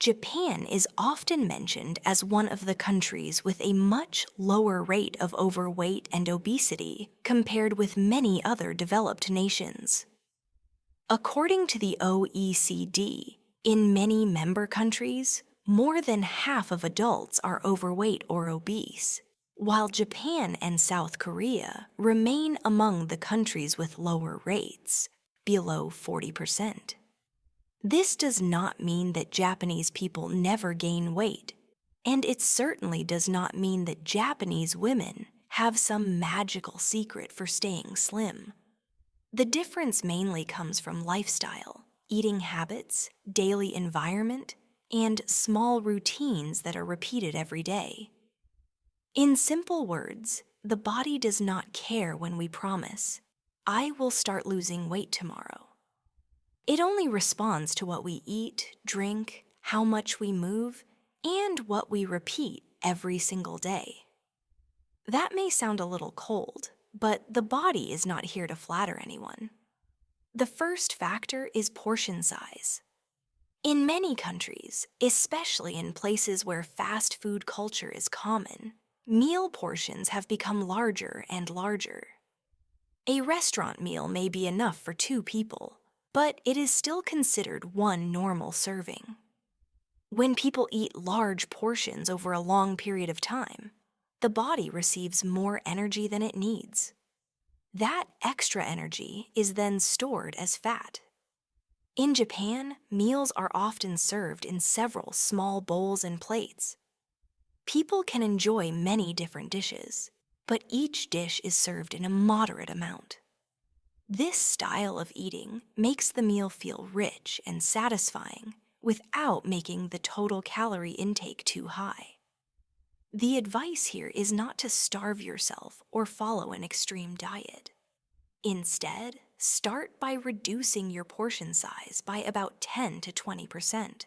Japan is often mentioned as one of the countries with a much lower rate of overweight and obesity compared with many other developed nations. According to the OECD, in many member countries, more than half of adults are overweight or obese, while Japan and South Korea remain among the countries with lower rates, below 40%. This does not mean that Japanese people never gain weight, and it certainly does not mean that Japanese women have some magical secret for staying slim. The difference mainly comes from lifestyle, eating habits, daily environment, and small routines that are repeated every day. In simple words, the body does not care when we promise, "I will start losing weight tomorrow." It only responds to what we eat, drink, how much we move, and what we repeat every single day. That may sound a little cold, but the body is not here to flatter anyone. The first factor is portion size. In many countries, especially in places where fast food culture is common, meal portions have become larger and larger. A restaurant meal may be enough for 2 people, but it is still considered one normal serving. When people eat large portions over a long period of time, the body receives more energy than it needs. That extra energy is then stored as fat. In Japan, meals are often served in several small bowls and plates. People can enjoy many different dishes, but each dish is served in a moderate amount. This style of eating makes the meal feel rich and satisfying without making the total calorie intake too high. The advice here is not to starve yourself or follow an extreme diet. Instead, start by reducing your portion size by about 10 to 20%.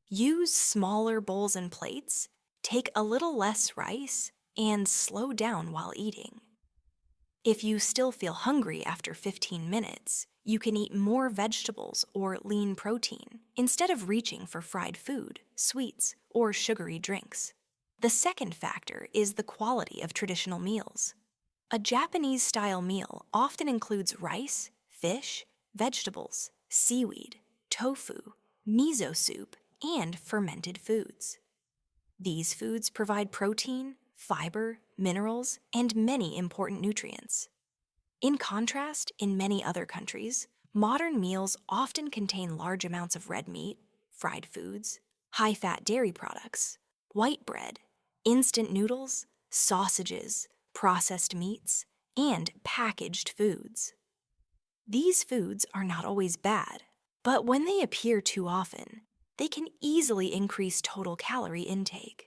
Use smaller bowls and plates, take a little less rice, and slow down while eating. If you still feel hungry after 15 minutes, you can eat more vegetables or lean protein instead of reaching for fried food, sweets, or sugary drinks. The second factor is the quality of traditional meals. A Japanese-style meal often includes rice, fish, vegetables, seaweed, tofu, miso soup, and fermented foods. These foods provide protein, fiber, minerals, and many important nutrients. In contrast, in many other countries, modern meals often contain large amounts of red meat, fried foods, high-fat dairy products, white bread, instant noodles, sausages, processed meats, and packaged foods. These foods are not always bad, but when they appear too often, they can easily increase total calorie intake.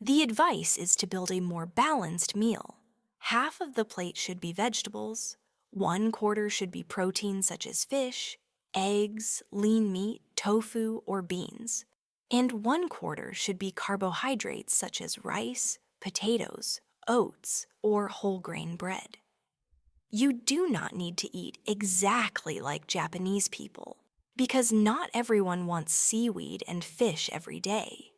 The advice is to build a more balanced meal. Half of the plate should be vegetables, 1/4 should be protein such as fish, eggs, lean meat, tofu, or beans, and 1/4 should be carbohydrates such as rice, potatoes, oats, or whole grain bread. You do not need to eat exactly like Japanese people, because not everyone wants seaweed and fish every day.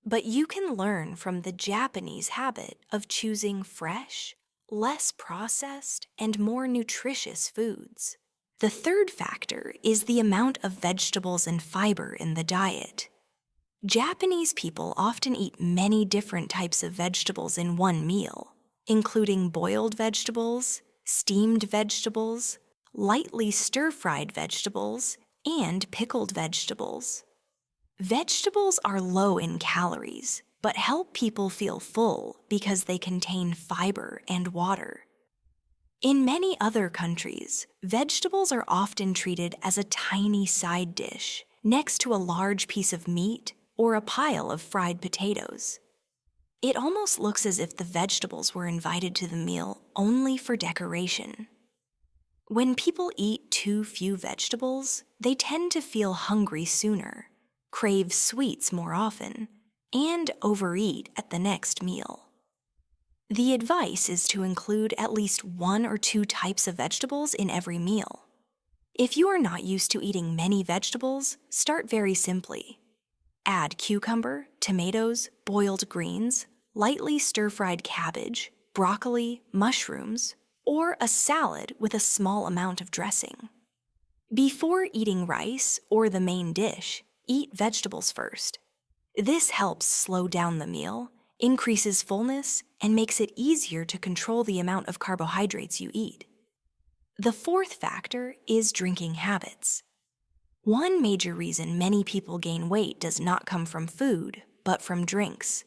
But you can learn from the Japanese habit of choosing fresh, less processed, and more nutritious foods. The third factor is the amount of vegetables and fiber in the diet. Japanese people often eat many different types of vegetables in one meal, including boiled vegetables, steamed vegetables, lightly stir-fried vegetables, and pickled vegetables. Vegetables are low in calories, but help people feel full because they contain fiber and water. In many other countries, vegetables are often treated as a tiny side dish next to a large piece of meat or a pile of fried potatoes. It almost looks as if the vegetables were invited to the meal only for decoration. When people eat too few vegetables, they tend to feel hungry sooner, crave sweets more often, and overeat at the next meal. The advice is to include at least 1 or 2 types of vegetables in every meal. If you are not used to eating many vegetables, start very simply. Add cucumber, tomatoes, boiled greens, lightly stir-fried cabbage, broccoli, mushrooms, or a salad with a small amount of dressing. Before eating rice or the main dish, eat vegetables first. This helps slow down the meal, increases fullness, and makes it easier to control the amount of carbohydrates you eat. The fourth factor is drinking habits. One major reason many people gain weight does not come from food, but from drinks.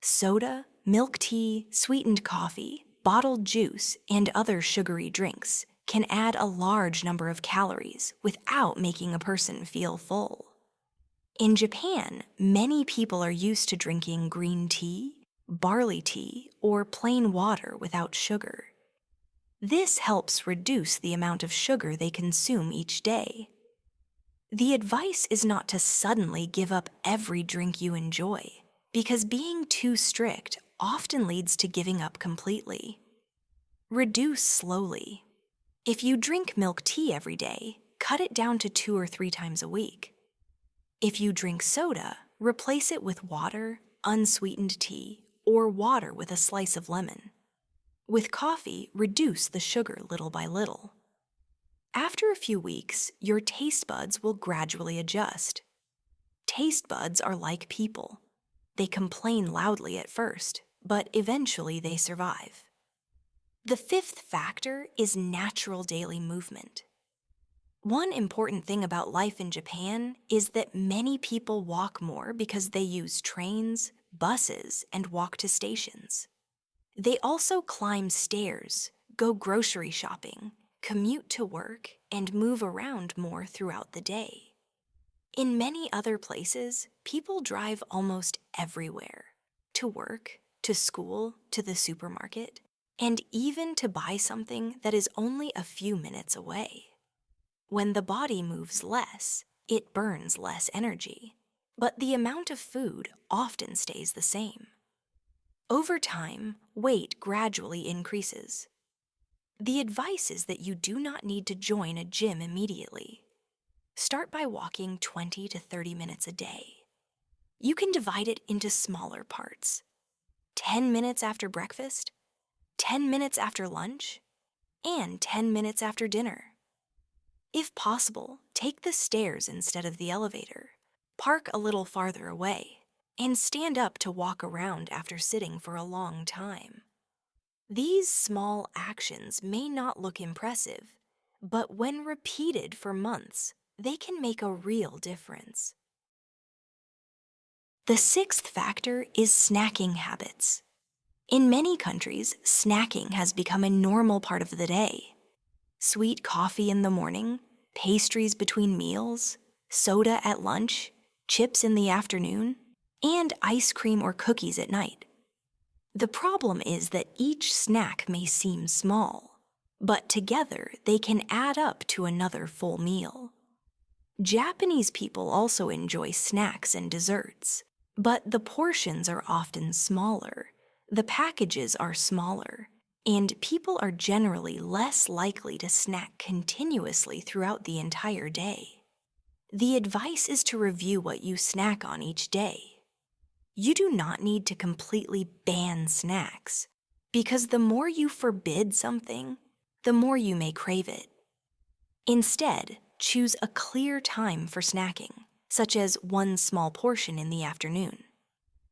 Soda, milk tea, sweetened coffee, bottled juice, and other sugary drinks can add a large number of calories without making a person feel full. In Japan, many people are used to drinking green tea, barley tea, or plain water without sugar. This helps reduce the amount of sugar they consume each day. The advice is not to suddenly give up every drink you enjoy, because being too strict often leads to giving up completely. Reduce slowly. If you drink milk tea every day, cut it down to 2 or 3 times a week. If you drink soda, replace it with water, unsweetened tea, or water with a slice of lemon. With coffee, reduce the sugar little by little. After a few weeks, your taste buds will gradually adjust. Taste buds are like people. They complain loudly at first, but eventually they survive. The fifth factor is natural daily movement. One important thing about life in Japan is that many people walk more because they use trains, buses, and walk to stations. They also climb stairs, go grocery shopping, commute to work, and move around more throughout the day. In many other places, people drive almost everywhere, to work, to school, to the supermarket, and even to buy something that is only a few minutes away. When the body moves less, it burns less energy, but the amount of food often stays the same. Over time, weight gradually increases. The advice is that you do not need to join a gym immediately. Start by walking 20 to 30 minutes a day. You can divide it into smaller parts. 10 minutes after breakfast, 10 minutes after lunch, and 10 minutes after dinner. If possible, take the stairs instead of the elevator, park a little farther away, and stand up to walk around after sitting for a long time. These small actions may not look impressive, but when repeated for months, they can make a real difference. The sixth factor is snacking habits. In many countries, snacking has become a normal part of the day. Sweet coffee in the morning, pastries between meals, soda at lunch, chips in the afternoon, and ice cream or cookies at night. The problem is that each snack may seem small, but together they can add up to another full meal. Japanese people also enjoy snacks and desserts, but the portions are often smaller, the packages are smaller, and people are generally less likely to snack continuously throughout the entire day. The advice is to review what you snack on each day. You do not need to completely ban snacks, because the more you forbid something, the more you may crave it. Instead, choose a clear time for snacking, such as one small portion in the afternoon.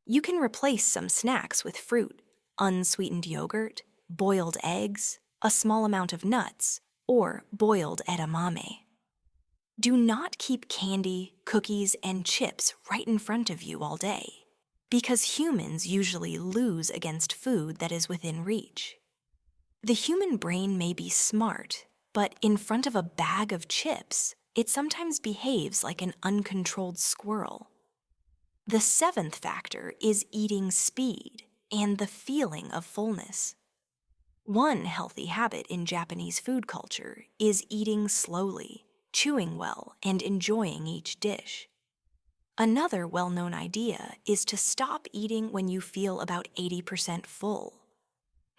You can replace some snacks with fruit, unsweetened yogurt, boiled eggs, a small amount of nuts, or boiled edamame. Do not keep candy, cookies, and chips right in front of you all day, because humans usually lose against food that is within reach. The human brain may be smart, but in front of a bag of chips, it sometimes behaves like an uncontrolled squirrel. The seventh factor is eating speed and the feeling of fullness. One healthy habit in Japanese food culture is eating slowly, chewing well, and enjoying each dish. Another well-known idea is to stop eating when you feel about 80% full.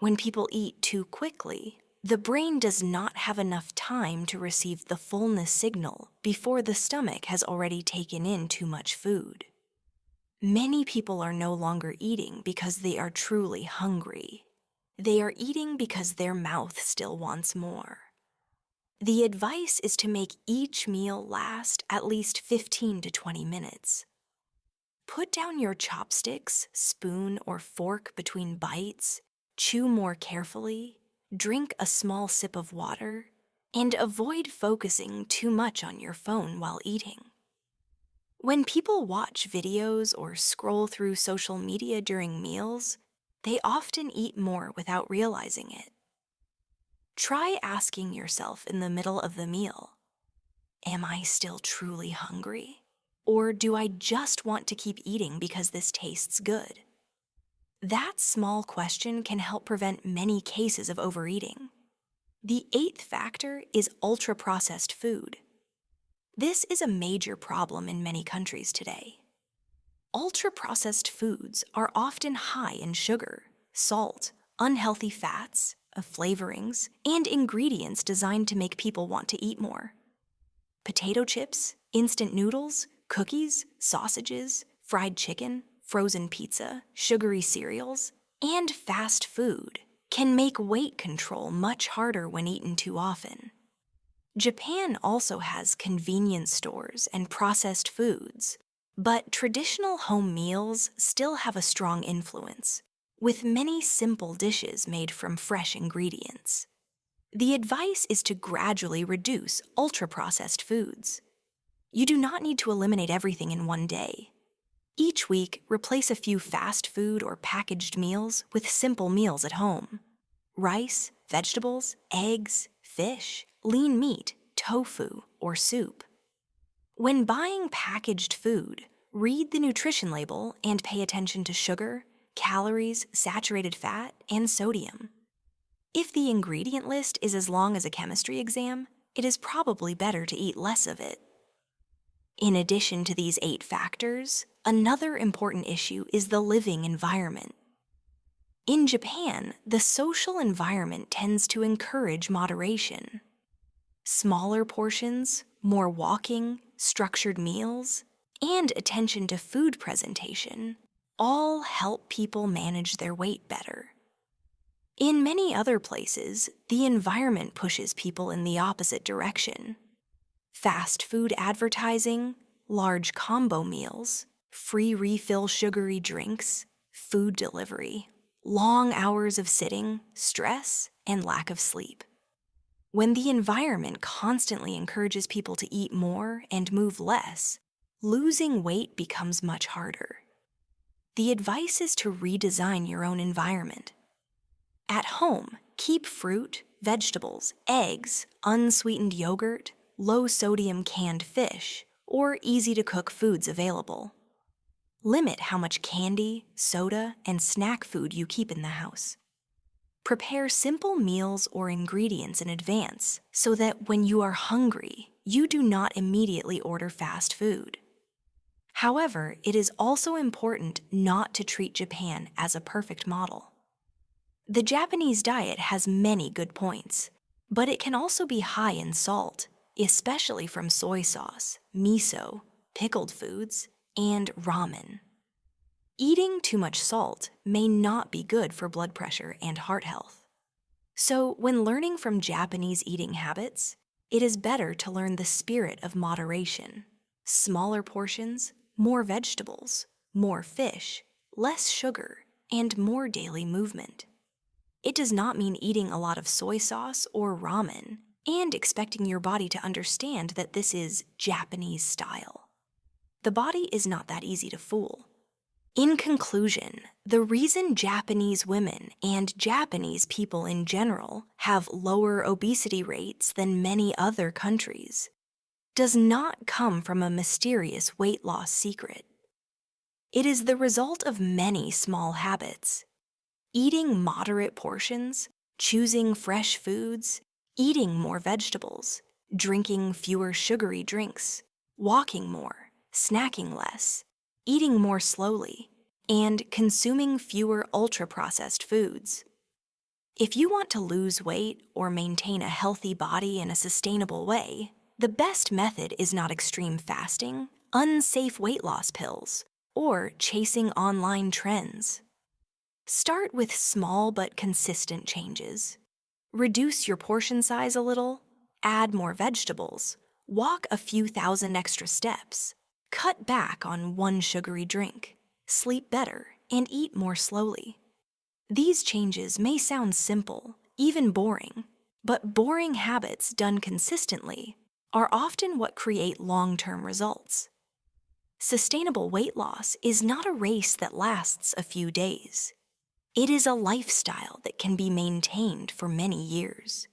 When people eat too quickly, the brain does not have enough time to receive the fullness signal before the stomach has already taken in too much food. Many people are no longer eating because they are truly hungry. They are eating because their mouth still wants more. The advice is to make each meal last at least 15 to 20 minutes. Put down your chopsticks, spoon, or fork between bites, chew more carefully, drink a small sip of water, and avoid focusing too much on your phone while eating. When people watch videos or scroll through social media during meals, they often eat more without realizing it. Try asking yourself in the middle of the meal, am I still truly hungry? Or do I just want to keep eating because this tastes good? That small question can help prevent many cases of overeating. The eighth factor is ultra-processed food. This is a major problem in many countries today. Ultra-processed foods are often high in sugar, salt, unhealthy fats, flavorings, and ingredients designed to make people want to eat more. Potato chips, instant noodles, cookies, sausages, fried chicken, frozen pizza, sugary cereals, and fast food can make weight control much harder when eaten too often. Japan also has convenience stores and processed foods, but traditional home meals still have a strong influence, with many simple dishes made from fresh ingredients. The advice is to gradually reduce ultra-processed foods. You do not need to eliminate everything in one day. Each week, replace a few fast food or packaged meals with simple meals at home. Rice, vegetables, eggs, fish, lean meat, tofu, or soup. When buying packaged food, read the nutrition label and pay attention to sugar, calories, saturated fat, and sodium. If the ingredient list is as long as a chemistry exam, it is probably better to eat less of it. In addition to these 8 factors, another important issue is the living environment. In Japan, the social environment tends to encourage moderation. Smaller portions, more walking, structured meals, and attention to food presentation all help people manage their weight better. In many other places, the environment pushes people in the opposite direction. Fast food advertising, large combo meals, free refill sugary drinks, food delivery, long hours of sitting, stress, and lack of sleep. When the environment constantly encourages people to eat more and move less, losing weight becomes much harder. The advice is to redesign your own environment. At home, keep fruit, vegetables, eggs, unsweetened yogurt, low-sodium canned fish, or easy-to-cook foods available. Limit how much candy, soda, and snack food you keep in the house. Prepare simple meals or ingredients in advance so that when you are hungry, you do not immediately order fast food. However, it is also important not to treat Japan as a perfect model. The Japanese diet has many good points, but it can also be high in salt, especially from soy sauce, miso, pickled foods, and ramen. Eating too much salt may not be good for blood pressure and heart health. So, when learning from Japanese eating habits, it is better to learn the spirit of moderation. Smaller portions, more vegetables, more fish, less sugar, and more daily movement. It does not mean eating a lot of soy sauce or ramen and expecting your body to understand that this is Japanese style. The body is not that easy to fool. In conclusion, the reason Japanese women and Japanese people in general have lower obesity rates than many other countries does not come from a mysterious weight loss secret. It is the result of many small habits. Eating moderate portions, choosing fresh foods, eating more vegetables, drinking fewer sugary drinks, walking more, snacking less, eating more slowly, and consuming fewer ultra-processed foods. If you want to lose weight or maintain a healthy body in a sustainable way, the best method is not extreme fasting, unsafe weight loss pills, or chasing online trends. Start with small but consistent changes. Reduce your portion size a little, add more vegetables, walk a few thousand extra steps, cut back on one sugary drink, sleep better, and eat more slowly. These changes may sound simple, even boring, but boring habits done consistently are often what create long-term results. Sustainable weight loss is not a race that lasts a few days. It is a lifestyle that can be maintained for many years.